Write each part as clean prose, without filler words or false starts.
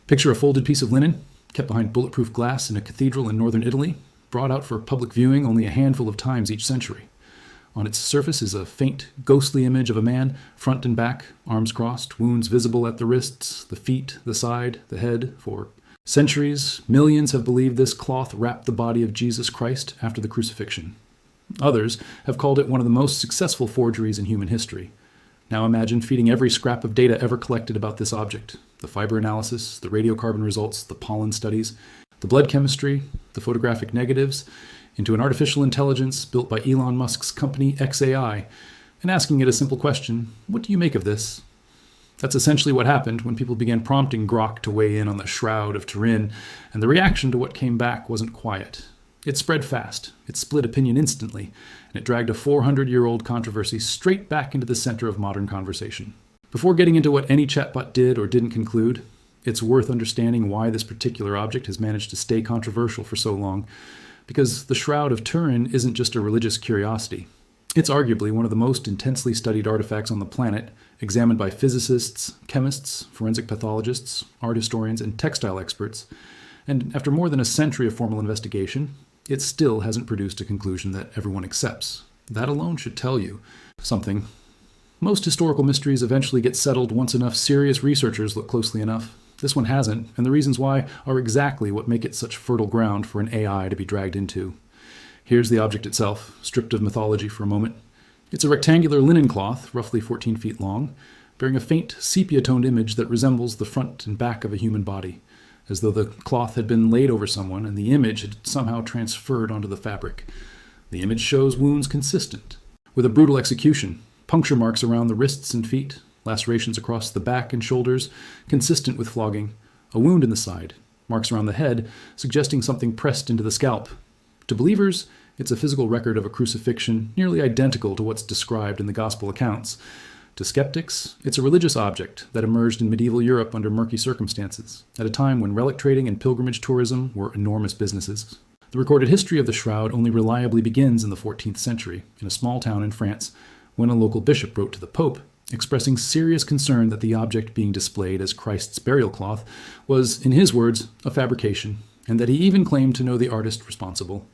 Picture a folded piece of linen, kept behind bulletproof glass in a cathedral in northern Italy, brought out for public viewing only a handful of times each century. On its surface is a faint, ghostly image of a man, front and back, arms crossed, wounds visible at the wrists, the feet, the side, the head. For centuries, millions have believed this cloth wrapped the body of Jesus Christ after the crucifixion. Others have called it one of the most successful forgeries in human history. Now imagine feeding every scrap of data ever collected about this object: the fiber analysis, the radiocarbon results, the pollen studies, the blood chemistry, the photographic negatives, into an artificial intelligence built by Elon Musk's company XAI, and asking it a simple question: what do you make of this? That's essentially what happened when people began prompting Grok to weigh in on the Shroud of Turin, and the reaction to what came back wasn't quiet. It spread fast, it split opinion instantly, and it dragged a 400-year-old controversy straight back into the center of modern conversation. Before getting into what any chatbot did or didn't conclude, it's worth understanding why this particular object has managed to stay controversial for so long, because the Shroud of Turin isn't just a religious curiosity. It's arguably one of the most intensely studied artifacts on the planet, examined by physicists, chemists, forensic pathologists, art historians, and textile experts. And after more than a century of formal investigation, it still hasn't produced a conclusion that everyone accepts. That alone should tell you something. Most historical mysteries eventually get settled once enough serious researchers look closely enough. This one hasn't, and the reasons why are exactly what make it such fertile ground for an AI to be dragged into. Here's the object itself, stripped of mythology for a moment. It's a rectangular linen cloth, roughly 14 feet long, bearing a faint sepia-toned image that resembles the front and back of a human body, as though the cloth had been laid over someone and the image had somehow transferred onto the fabric. The image shows wounds consistent with a brutal execution, puncture marks around the wrists and feet, lacerations across the back and shoulders, consistent with flogging, a wound in the side, marks around the head, suggesting something pressed into the scalp. To believers, it's a physical record of a crucifixion nearly identical to what's described in the gospel accounts. To skeptics, it's a religious object that emerged in medieval Europe under murky circumstances, at a time when relic trading and pilgrimage tourism were enormous businesses. The recorded history of the shroud only reliably begins in the 14th century, in a small town in France, when a local bishop wrote to the Pope, expressing serious concern that the object being displayed as Christ's burial cloth was, in his words, a fabrication, and that he even claimed to know the artist responsible.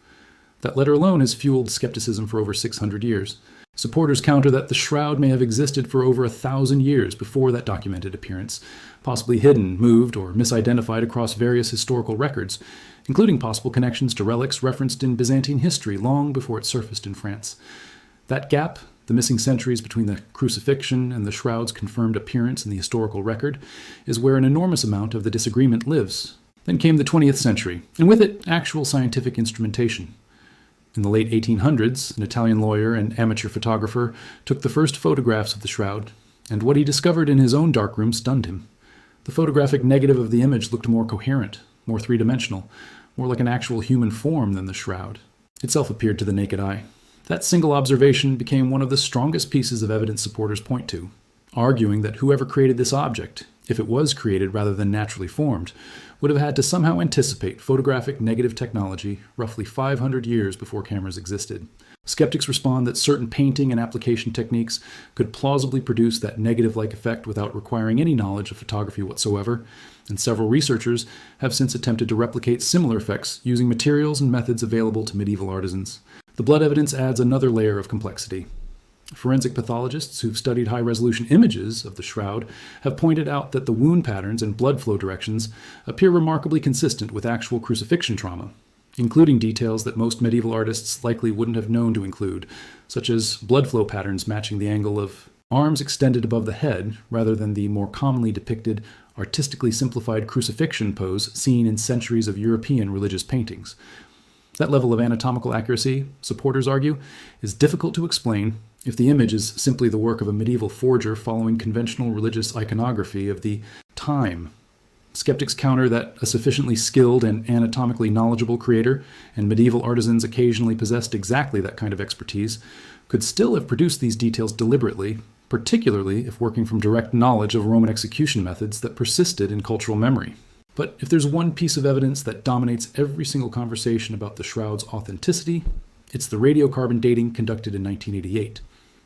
That letter alone has fueled skepticism for over 600 years. Supporters counter that the shroud may have existed for over 1,000 years before that documented appearance, possibly hidden, moved, or misidentified across various historical records, including possible connections to relics referenced in Byzantine history long before it surfaced in France. That gap, the missing centuries between the crucifixion and the shroud's confirmed appearance in the historical record, is where an enormous amount of the disagreement lives. Then came the 20th century, and with it, actual scientific instrumentation. In the late 1800s, an Italian lawyer and amateur photographer took the first photographs of the shroud, and what he discovered in his own darkroom stunned him. The photographic negative of the image looked more coherent, more three-dimensional, more like an actual human form than the shroud itself appeared to the naked eye. That single observation became one of the strongest pieces of evidence supporters point to, arguing that whoever created this object, if it was created rather than naturally formed, would have had to somehow anticipate photographic negative technology roughly 500 years before cameras existed. Skeptics respond that certain painting and application techniques could plausibly produce that negative-like effect without requiring any knowledge of photography whatsoever, and several researchers have since attempted to replicate similar effects using materials and methods available to medieval artisans. The blood evidence adds another layer of complexity. Forensic pathologists who've studied high-resolution images of the shroud have pointed out that the wound patterns and blood flow directions appear remarkably consistent with actual crucifixion trauma, including details that most medieval artists likely wouldn't have known to include, such as blood flow patterns matching the angle of arms extended above the head rather than the more commonly depicted, artistically simplified crucifixion pose seen in centuries of European religious paintings. That level of anatomical accuracy, supporters argue, is difficult to explain if the image is simply the work of a medieval forger following conventional religious iconography of the time. Skeptics counter that a sufficiently skilled and anatomically knowledgeable creator, and medieval artisans occasionally possessed exactly that kind of expertise, could still have produced these details deliberately, particularly if working from direct knowledge of Roman execution methods that persisted in cultural memory. But if there's one piece of evidence that dominates every single conversation about the shroud's authenticity, it's the radiocarbon dating conducted in 1988.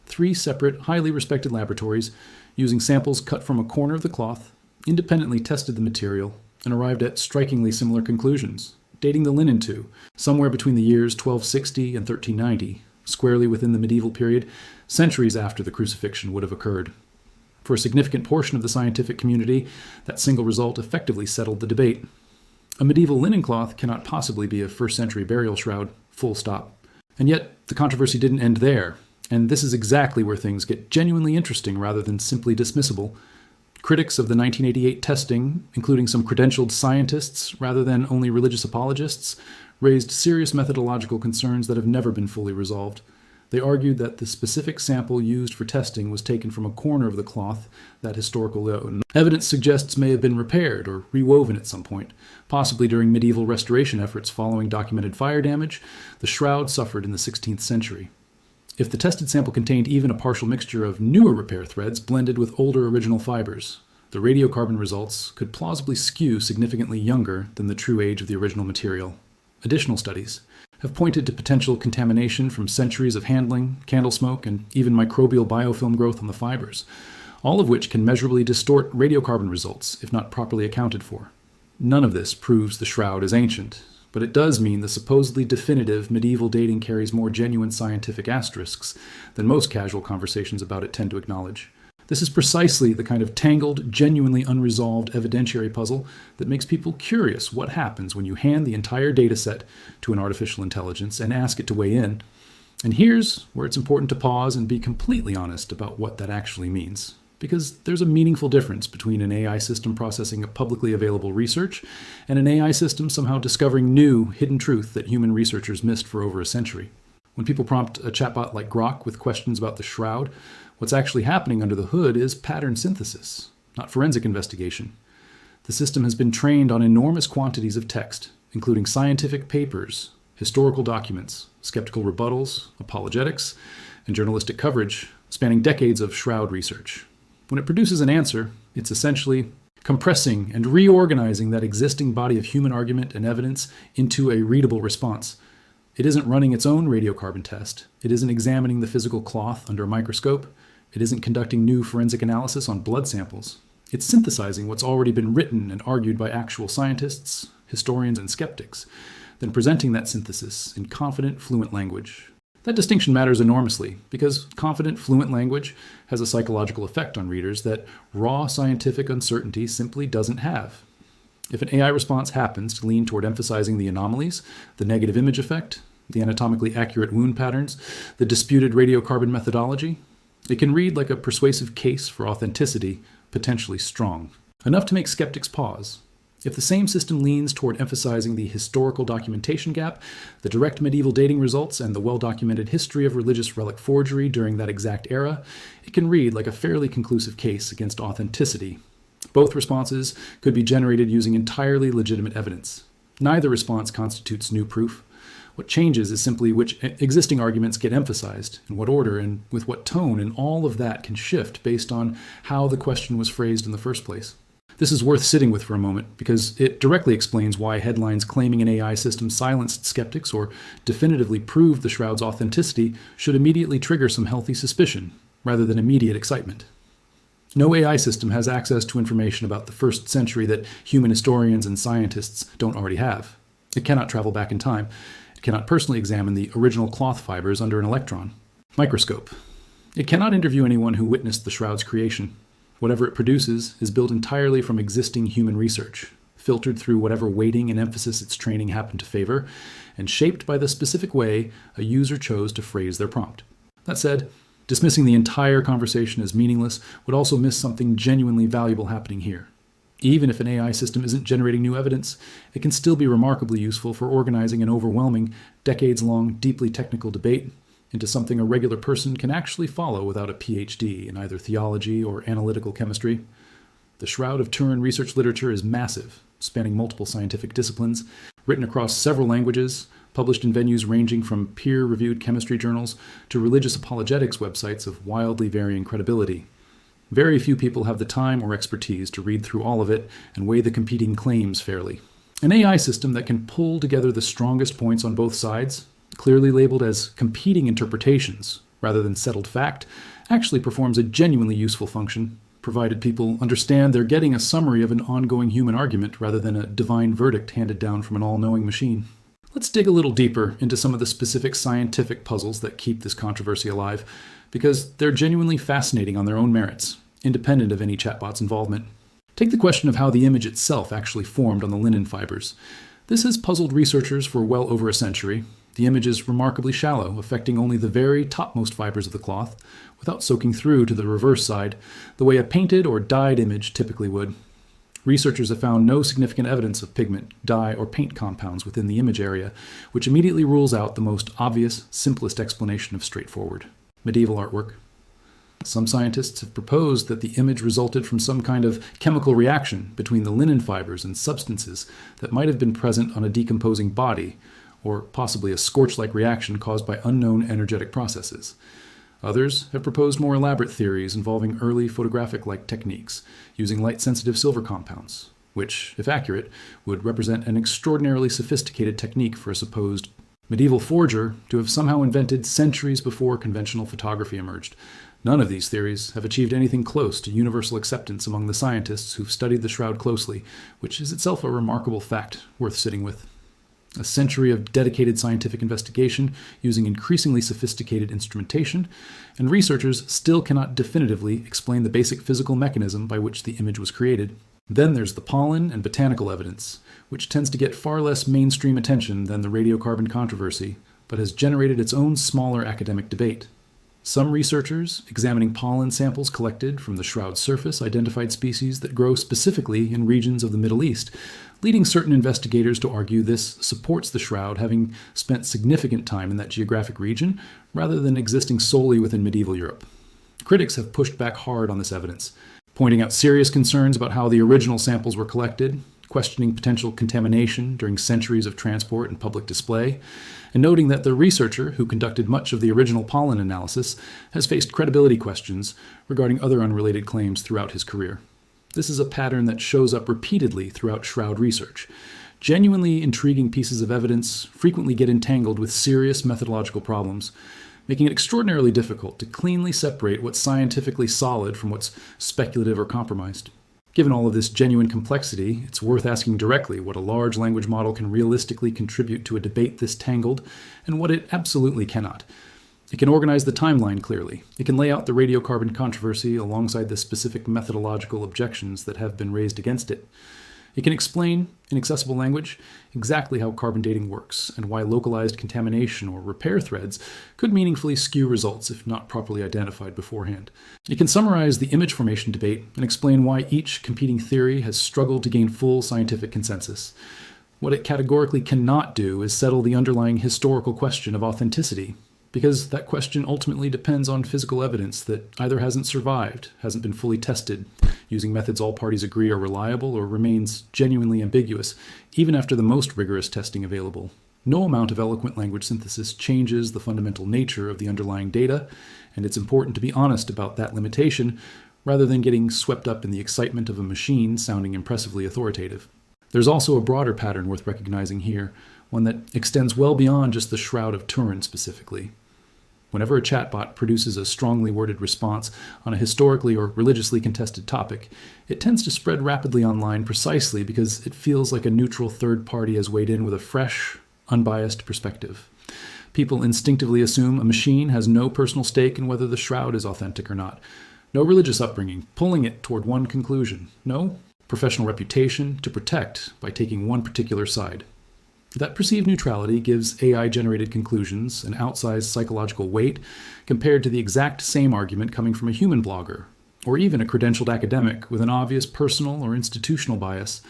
3 separate, highly respected laboratories, using samples cut from a corner of the cloth, independently tested the material and arrived at strikingly similar conclusions, dating the linen to somewhere between the years 1260 and 1390, squarely within the medieval period, centuries after the crucifixion would have occurred. For a significant portion of the scientific community, that single result effectively settled the debate. A medieval linen cloth cannot possibly be a first-century burial shroud, full stop. And yet, the controversy didn't end there, and this is exactly where things get genuinely interesting rather than simply dismissible. Critics of the 1988 testing, including some credentialed scientists rather than only religious apologists, raised serious methodological concerns that have never been fully resolved. They argued that the specific sample used for testing was taken from a corner of the cloth that historical evidence suggests may have been repaired or rewoven at some point, possibly during medieval restoration efforts following documented fire damage the shroud suffered in the 16th century. If the tested sample contained even a partial mixture of newer repair threads blended with older original fibers, the radiocarbon results could plausibly skew significantly younger than the true age of the original material. Additional studies have pointed to potential contamination from centuries of handling, candle smoke, and even microbial biofilm growth on the fibers, all of which can measurably distort radiocarbon results if not properly accounted for. None of this proves the shroud is ancient, but it does mean the supposedly definitive medieval dating carries more genuine scientific asterisks than most casual conversations about it tend to acknowledge. This is precisely the kind of tangled, genuinely unresolved evidentiary puzzle that makes people curious what happens when you hand the entire data set to an artificial intelligence and ask it to weigh in. And here's where it's important to pause and be completely honest about what that actually means. Because there's a meaningful difference between an AI system processing a publicly available research and an AI system somehow discovering new, hidden truth that human researchers missed for over a century. When people prompt a chatbot like Grok with questions about the shroud, what's actually happening under the hood is pattern synthesis, not forensic investigation. The system has been trained on enormous quantities of text, including scientific papers, historical documents, skeptical rebuttals, apologetics, and journalistic coverage, spanning decades of shroud research. When it produces an answer, it's essentially compressing and reorganizing that existing body of human argument and evidence into a readable response. It isn't running its own radiocarbon test. It isn't examining the physical cloth under a microscope. It isn't conducting new forensic analysis on blood samples. It's synthesizing what's already been written and argued by actual scientists, historians, and skeptics, then presenting that synthesis in confident, fluent language. That distinction matters enormously because confident, fluent language has a psychological effect on readers that raw scientific uncertainty simply doesn't have. If an AI response happens to lean toward emphasizing the anomalies, the negative image effect, the anatomically accurate wound patterns, the disputed radiocarbon methodology, it can read like a persuasive case for authenticity, potentially strong. Enough to make skeptics pause. If the same system leans toward emphasizing the historical documentation gap, the direct medieval dating results, and the well-documented history of religious relic forgery during that exact era, it can read like a fairly conclusive case against authenticity. Both responses could be generated using entirely legitimate evidence. Neither response constitutes new proof. What changes is simply which existing arguments get emphasized, in what order, and with what tone, and all of that can shift based on how the question was phrased in the first place. This is worth sitting with for a moment, because it directly explains why headlines claiming an AI system silenced skeptics or definitively proved the shroud's authenticity should immediately trigger some healthy suspicion, rather than immediate excitement. No AI system has access to information about the first century that human historians and scientists don't already have. It cannot travel back in time. It cannot personally examine the original cloth fibers under an electron microscope. It cannot interview anyone who witnessed the shroud's creation. Whatever it produces is built entirely from existing human research, filtered through whatever weighting and emphasis its training happened to favor, and shaped by the specific way a user chose to phrase their prompt. That said, dismissing the entire conversation as meaningless would also miss something genuinely valuable happening here. Even if an AI system isn't generating new evidence, it can still be remarkably useful for organizing an overwhelming, decades-long, deeply technical debate into something a regular person can actually follow without a PhD in either theology or analytical chemistry. The Shroud of Turin research literature is massive, spanning multiple scientific disciplines, written across several languages, published in venues ranging from peer-reviewed chemistry journals to religious apologetics websites of wildly varying credibility. Very few people have the time or expertise to read through all of it and weigh the competing claims fairly. An AI system that can pull together the strongest points on both sides, clearly labeled as competing interpretations rather than settled fact, actually performs a genuinely useful function, provided people understand they're getting a summary of an ongoing human argument rather than a divine verdict handed down from an all-knowing machine. Let's dig a little deeper into some of the specific scientific puzzles that keep this controversy alive, because they're genuinely fascinating on their own merits, independent of any chatbot's involvement. Take the question of how the image itself actually formed on the linen fibers. This has puzzled researchers for well over a century. The image is remarkably shallow, affecting only the very topmost fibers of the cloth, without soaking through to the reverse side, the way a painted or dyed image typically would. Researchers have found no significant evidence of pigment, dye, or paint compounds within the image area, which immediately rules out the most obvious, simplest explanation of straightforward medieval artwork. Some scientists have proposed that the image resulted from some kind of chemical reaction between the linen fibers and substances that might have been present on a decomposing body, or possibly a scorch-like reaction caused by unknown energetic processes. Others have proposed more elaborate theories involving early photographic-like techniques, using light-sensitive silver compounds, which, if accurate, would represent an extraordinarily sophisticated technique for a supposed medieval forger to have somehow invented centuries before conventional photography emerged. None of these theories have achieved anything close to universal acceptance among the scientists who've studied the shroud closely, which is itself a remarkable fact worth sitting with. A century of dedicated scientific investigation using increasingly sophisticated instrumentation, and researchers still cannot definitively explain the basic physical mechanism by which the image was created. Then there's the pollen and botanical evidence, which tends to get far less mainstream attention than the radiocarbon controversy, but has generated its own smaller academic debate. Some researchers, examining pollen samples collected from the shroud's surface, identified species that grow specifically in regions of the Middle East, leading certain investigators to argue this supports the shroud having spent significant time in that geographic region, rather than existing solely within medieval Europe. Critics have pushed back hard on this evidence, pointing out serious concerns about how the original samples were collected, questioning potential contamination during centuries of transport and public display, and noting that the researcher who conducted much of the original pollen analysis has faced credibility questions regarding other unrelated claims throughout his career. This is a pattern that shows up repeatedly throughout shroud research. Genuinely intriguing pieces of evidence frequently get entangled with serious methodological problems, making it extraordinarily difficult to cleanly separate what's scientifically solid from what's speculative or compromised. Given all of this genuine complexity, it's worth asking directly what a large language model can realistically contribute to a debate this tangled, and what it absolutely cannot. It can organize the timeline clearly. It can lay out the radiocarbon controversy alongside the specific methodological objections that have been raised against it. It can explain, in accessible language, exactly how carbon dating works and why localized contamination or repair threads could meaningfully skew results if not properly identified beforehand. It can summarize the image formation debate and explain why each competing theory has struggled to gain full scientific consensus. What it categorically cannot do is settle the underlying historical question of authenticity, because that question ultimately depends on physical evidence that either hasn't survived, hasn't been fully tested, using methods all parties agree are reliable, or remains genuinely ambiguous, even after the most rigorous testing available. No amount of eloquent language synthesis changes the fundamental nature of the underlying data, and it's important to be honest about that limitation, rather than getting swept up in the excitement of a machine sounding impressively authoritative. There's also a broader pattern worth recognizing here, one that extends well beyond just the Shroud of Turin specifically. Whenever a chatbot produces a strongly worded response on a historically or religiously contested topic, it tends to spread rapidly online precisely because it feels like a neutral third party has weighed in with a fresh, unbiased perspective. People instinctively assume a machine has no personal stake in whether the shroud is authentic or not, no religious upbringing pulling it toward one conclusion, no professional reputation to protect by taking one particular side. That perceived neutrality gives AI-generated conclusions an outsized psychological weight compared to the exact same argument coming from a human blogger, or even a credentialed academic with an obvious personal or institutional bias.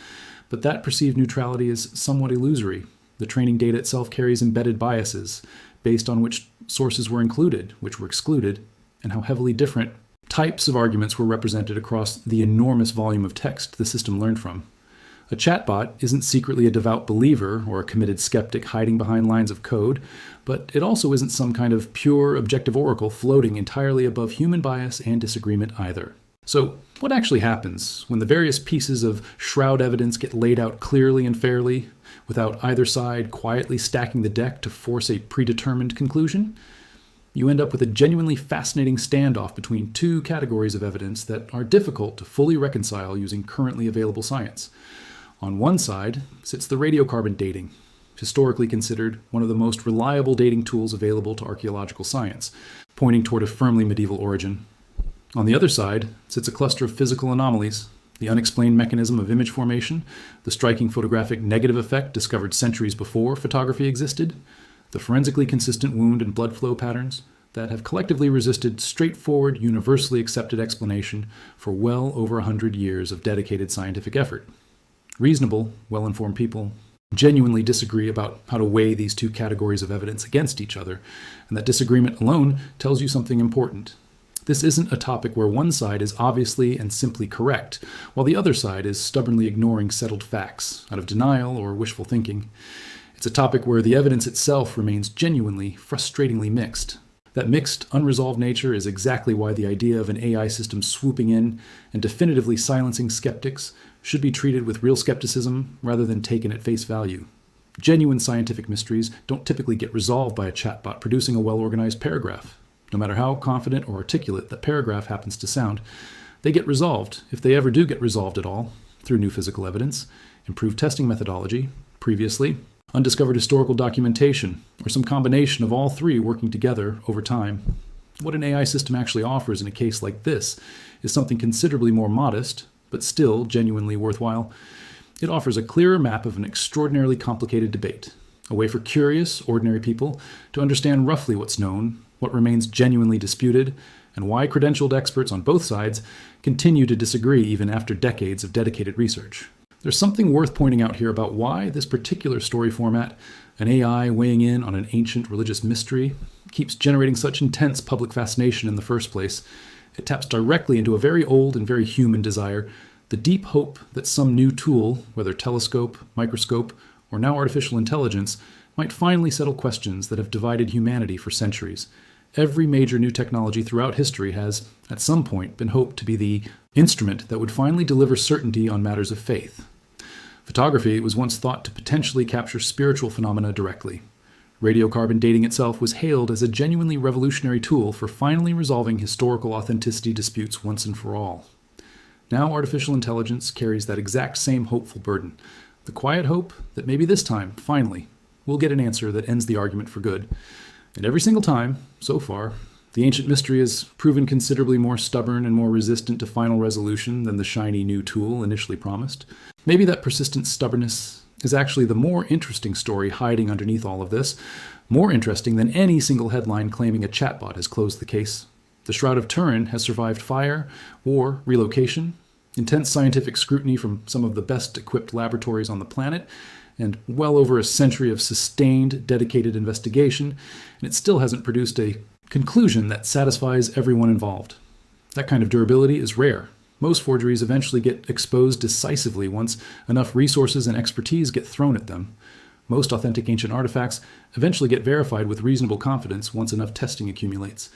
But that perceived neutrality is somewhat illusory. The training data itself carries embedded biases based on which sources were included, which were excluded, and how heavily different types of arguments were represented across the enormous volume of text the system learned from. A chatbot isn't secretly a devout believer or a committed skeptic hiding behind lines of code, but it also isn't some kind of pure objective oracle floating entirely above human bias and disagreement either. So, what actually happens when the various pieces of shroud evidence get laid out clearly and fairly, without either side quietly stacking the deck to force a predetermined conclusion? you end up with a genuinely fascinating standoff between two categories of evidence that are difficult to fully reconcile using currently available science. On one side sits the radiocarbon dating, historically considered one of the most reliable dating tools available to archaeological science, pointing toward a firmly medieval origin. On the other side sits a cluster of physical anomalies, the unexplained mechanism of image formation, the striking photographic negative effect discovered centuries before photography existed, the forensically consistent wound and blood flow patterns that have collectively resisted straightforward, universally accepted explanation for well over 100 years of dedicated scientific effort. Reasonable, well-informed people genuinely disagree about how to weigh these two categories of evidence against each other, and that disagreement alone tells you something important. This isn't a topic where one side is obviously and simply correct, while the other side is stubbornly ignoring settled facts out of denial or wishful thinking. It's a topic where the evidence itself remains genuinely, frustratingly mixed. That mixed, unresolved nature is exactly why the idea of an AI system swooping in and definitively silencing skeptics should be treated with real skepticism rather than taken at face value. Genuine scientific mysteries don't typically get resolved by a chatbot producing a well-organized paragraph. No matter how confident or articulate that paragraph happens to sound, they get resolved, if they ever do get resolved at all, through new physical evidence, improved testing methodology, previously undiscovered historical documentation, or some combination of all three working together over time. What an AI system actually offers in a case like this is something considerably more modest, but still genuinely worthwhile. It offers a clearer map of an extraordinarily complicated debate, a way for curious, ordinary people to understand roughly what's known, what remains genuinely disputed, and why credentialed experts on both sides continue to disagree even after decades of dedicated research. There's something worth pointing out here about why this particular story format, an AI weighing in on an ancient religious mystery, keeps generating such intense public fascination in the first place. It taps directly into a very old and very human desire, the deep hope that some new tool, whether telescope, microscope, or now artificial intelligence, might finally settle questions that have divided humanity for centuries. Every major new technology throughout history has, at some point, been hoped to be the instrument that would finally deliver certainty on matters of faith. Photography was once thought to potentially capture spiritual phenomena directly. Radiocarbon dating itself was hailed as a genuinely revolutionary tool for finally resolving historical authenticity disputes once and for all. Now artificial intelligence carries that exact same hopeful burden, the quiet hope that maybe this time, finally, we'll get an answer that ends the argument for good. And every single time, so far, the ancient mystery has proven considerably more stubborn and more resistant to final resolution than the shiny new tool initially promised. Maybe that persistent stubbornness is actually the more interesting story hiding underneath all of this, more interesting than any single headline claiming a chatbot has closed the case. The Shroud of Turin has survived fire, war, relocation, intense scientific scrutiny from some of the best equipped laboratories on the planet, and well over a century of sustained, dedicated investigation, and it still hasn't produced a conclusion that satisfies everyone involved. That kind of durability is rare. Most forgeries eventually get exposed decisively once enough resources and expertise get thrown at them. Most authentic ancient artifacts eventually get verified with reasonable confidence once enough testing accumulates.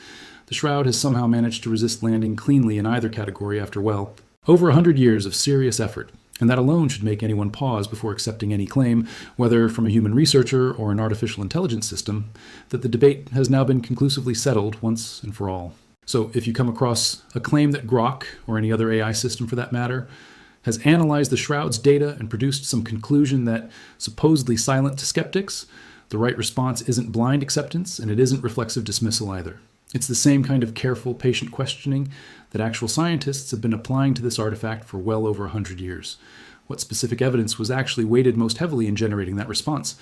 The Shroud has somehow managed to resist landing cleanly in either category after, well, over 100 years of serious effort, and that alone should make anyone pause before accepting any claim, whether from a human researcher or an artificial intelligence system, that the debate has now been conclusively settled once and for all. So if you come across a claim that Grok, or any other AI system for that matter, has analyzed the Shroud's data and produced some conclusion that supposedly silent to skeptics, the right response isn't blind acceptance and it isn't reflexive dismissal either. It's the same kind of careful, patient questioning that actual scientists have been applying to this artifact for well over 100 years. What specific evidence was actually weighted most heavily in generating that response?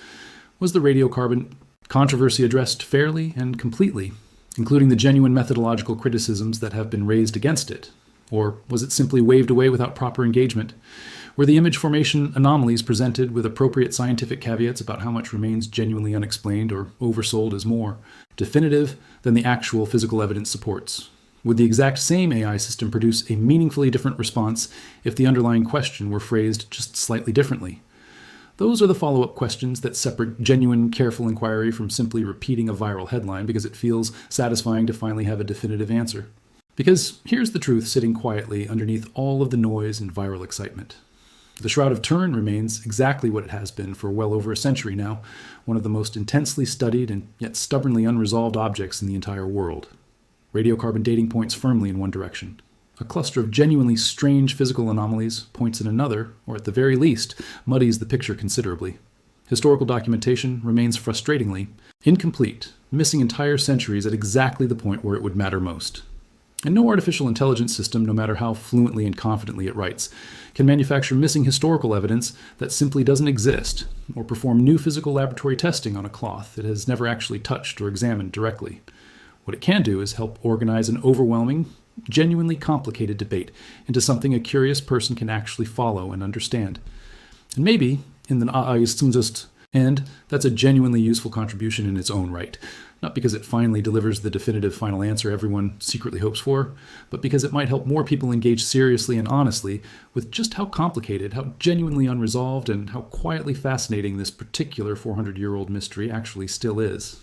Was the radiocarbon controversy addressed fairly and completely, including the genuine methodological criticisms that have been raised against it? Or was it simply waved away without proper engagement? Were the image formation anomalies presented with appropriate scientific caveats about how much remains genuinely unexplained or oversold as more definitive than the actual physical evidence supports? Would the exact same AI system produce a meaningfully different response if the underlying question were phrased just slightly differently? Those are the follow-up questions that separate genuine, careful inquiry from simply repeating a viral headline because it feels satisfying to finally have a definitive answer. Because here's the truth sitting quietly underneath all of the noise and viral excitement. The Shroud of Turin remains exactly what it has been for well over a century now, one of the most intensely studied and yet stubbornly unresolved objects in the entire world. Radiocarbon dating points firmly in one direction. A cluster of genuinely strange physical anomalies points in another, or at the very least, muddies the picture considerably. Historical documentation remains frustratingly incomplete, missing entire centuries at exactly the point where it would matter most. And no artificial intelligence system, no matter how fluently and confidently it writes, can manufacture missing historical evidence that simply doesn't exist, or perform new physical laboratory testing on a cloth it has never actually touched or examined directly. What it can do is help organize an overwhelming, genuinely complicated debate into something a curious person can actually follow and understand. And maybe, in the end, that's a genuinely useful contribution in its own right. Not because it finally delivers the definitive final answer everyone secretly hopes for, but because it might help more people engage seriously and honestly with just how complicated, how genuinely unresolved, and how quietly fascinating this particular 400-year-old mystery actually still is.